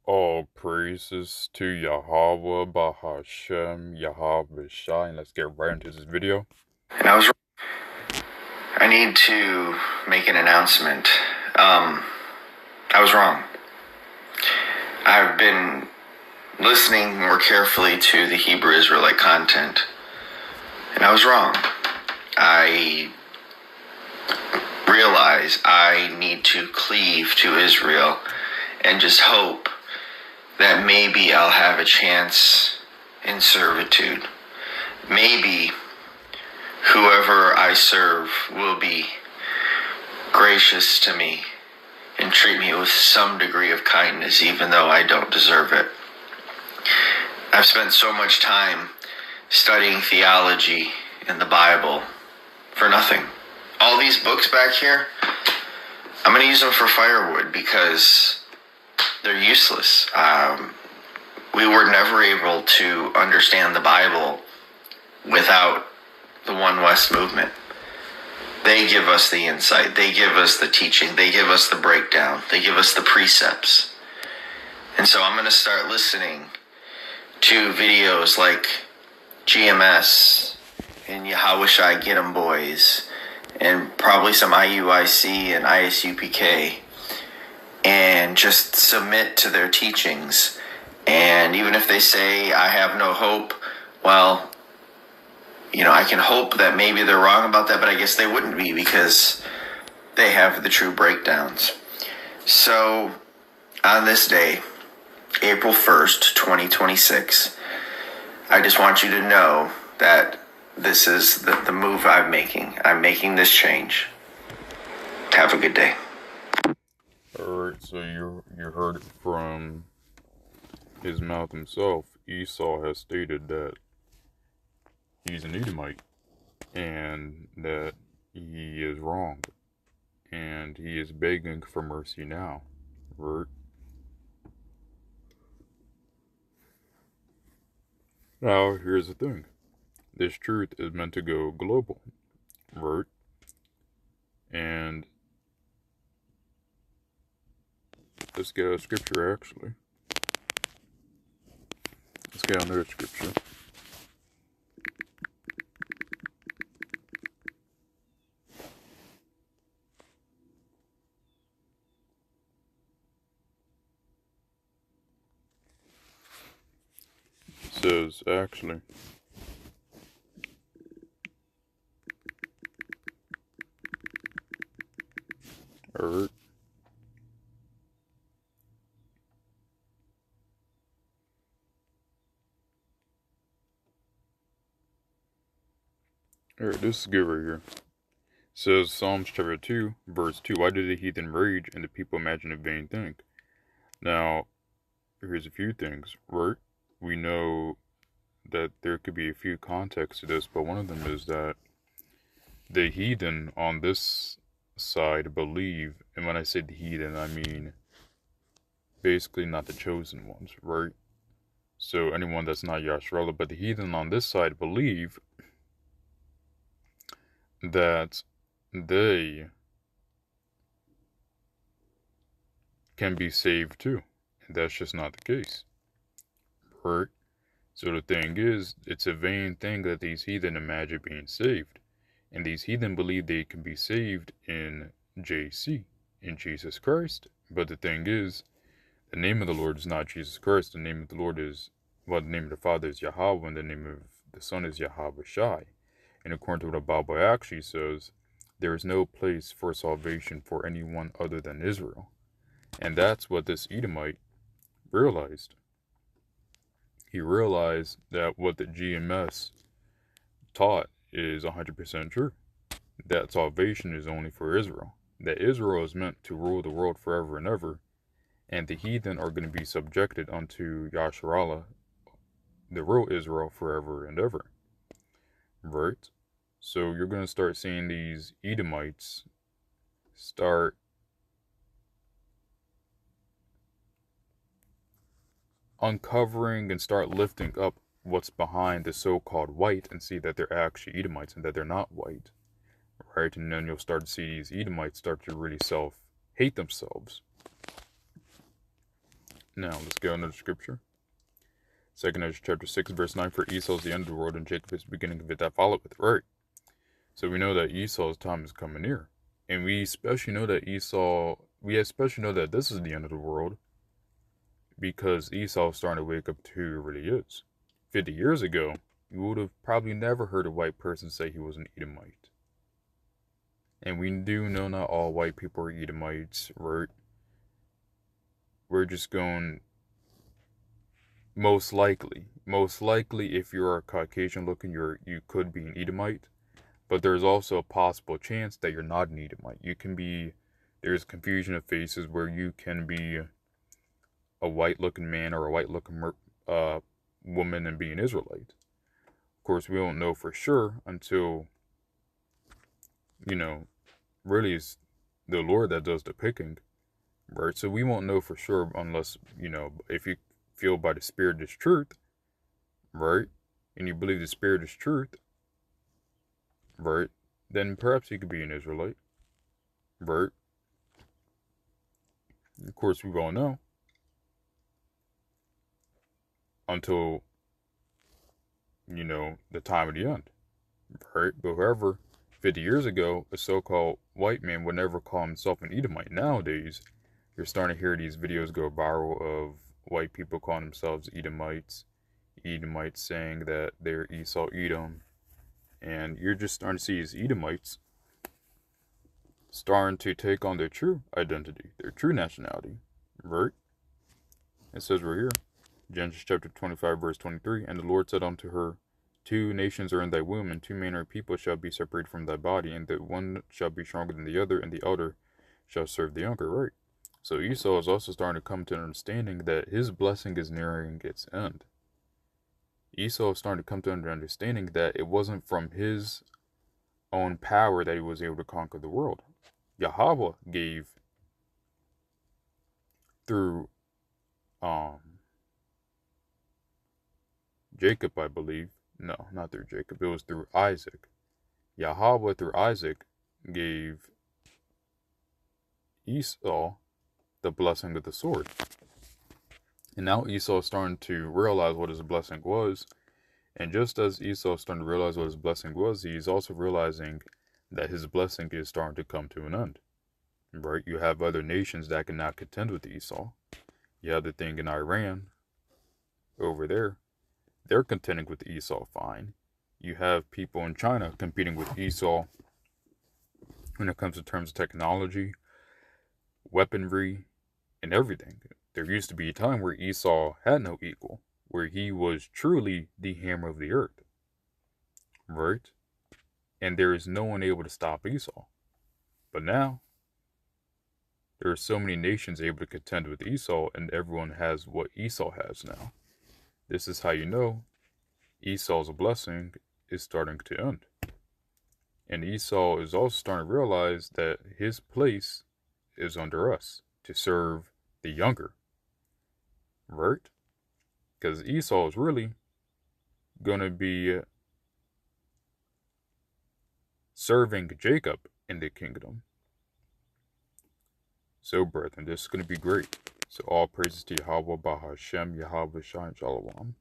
All praises to Yahweh, Bahashem, Yahweh Shai, and let's get right into this video. And I need to make an announcement. I was wrong. I've been listening more carefully to the Hebrew Israelite content, and I was wrong. I realize I need to cleave to Israel and just hope that maybe I'll have a chance in servitude. Maybe whoever I serve will be gracious to me and treat me with some degree of kindness, even though I don't deserve it. I've spent so much time studying theology in the Bible for nothing. All these books back here, I'm going to use them for firewood because they're useless. We were never able to understand the Bible without the One West movement. They give us the insight. They give us the teaching. They give us the breakdown. They give us the precepts. And so I'm going to start listening to videos like GMS and Yahweh Get 'em Boys and probably some IUIC and ISUPK and just submit to their teachings. And even if they say I have no hope, well, I can hope that maybe they're wrong about that, but I guess they wouldn't be because they have the true breakdowns. So, on this day, April 1st, 2026, I just want you to know that this is the move I'm making. I'm making this change. Have a good day. Alright, so you heard it from his mouth himself. Esau has stated that he's an Edomite and that he is wrong and he is begging for mercy now. Right? Now, here's the thing. This truth is meant to go global, right? And let's get a scripture, actually. Let's get another scripture. It says, actually, alright. Alright, this is good right here. It says Psalms chapter 2, verse 2. Why did the heathen rage and the people imagine a vain thing? Now, here's a few things, right? We know that there could be a few contexts to this, but one of them is that the heathen on this side believe, and when I say the heathen, I mean basically not the chosen ones, right? So anyone that's not Yasharallah, but the heathen on this side believe that they can be saved too. And that's just not the case, right? So the thing is, it's a vain thing that these heathen imagine being saved. And these heathen believe they can be saved in JC, in Jesus Christ. But the thing is, the name of the Lord is not Jesus Christ. The name of the Lord is, well, the name of the Father is Yahweh, and the name of the Son is Yahweh Shai. And according to what the Bible actually says, there is no place for salvation for anyone other than Israel. And that's what this Edomite realized. He realized that what the GMS taught is 100% true. That salvation is only for Israel. That Israel is meant to rule the world forever and ever. And the heathen are going to be subjected unto Yasharallah, the real Israel, forever and ever. Right? So you're going to start seeing these Edomites start uncovering and start lifting up what's behind the so-called white and see that they're actually Edomites and that they're not white. Right? And then you'll start to see these Edomites start to really self-hate themselves. Now, let's go into the scripture. 2nd Ezra chapter 6, verse 9, for Esau is the end of the world, and Jacob is the beginning of it that followeth. Right. So we know that Esau's time is coming near. And we especially know that this is the end of the world because Esau is starting to wake up to who he really is. 50 years ago, you would have probably never heard a white person say he was an Edomite. And we do know not all white people are Edomites, right? We're just going, most likely, if you're a Caucasian looking, you could be an Edomite. But there's also a possible chance that you're not an Edomite. There's confusion of faces where you can be a white-looking man or a white-looking woman and be an Israelite. Of course, we don't know for sure until, really it's the Lord that does the picking, right? So we won't know for sure unless, if you feel by the Spirit is truth, right? And you believe the Spirit is truth, right? Then perhaps you could be an Israelite, right? Of course, we won't know until, the time of the end, right? But however, 50 years ago, a so-called white man would never call himself an Edomite. Nowadays, you're starting to hear these videos go viral of white people calling themselves Edomites saying that they're Esau Edom, and you're just starting to see these Edomites starting to take on their true identity, their true nationality, right? It says right here, Genesis chapter 25, verse 23, and the Lord said unto her, 2 nations are in thy womb, and 2 manner of people shall be separated from thy body, and the one shall be stronger than the other, and the elder shall serve the younger, right? So Esau is also starting to come to an understanding that his blessing is nearing its end. Esau is starting to come to an understanding that it wasn't from his own power that he was able to conquer the world. Yahweh gave through Jacob, I believe. No, not through Jacob. It was through Isaac. Yahweh through Isaac gave Esau the blessing of the sword. And now Esau is starting to realize what his blessing was. And just as Esau is starting to realize what his blessing was, he's also realizing that his blessing is starting to come to an end. Right? You have other nations that cannot contend with Esau. You have the thing in Iran over there. They're contending with Esau fine. You have people in China competing with Esau when it comes to terms of technology, weaponry, and everything. There used to be a time where Esau had no equal, where he was truly the hammer of the earth, right? And there is no one able to stop Esau. But now, there are so many nations able to contend with Esau, and everyone has what Esau has now. This is how you know Esau's blessing is starting to end. And Esau is also starting to realize that his place is under us to serve the younger. Right? Because Esau is really going to be serving Jacob in the kingdom. So, brethren, this is going to be great. So, all praises to Yahweh, Bahashem, Yahweh, Shai, Shalom.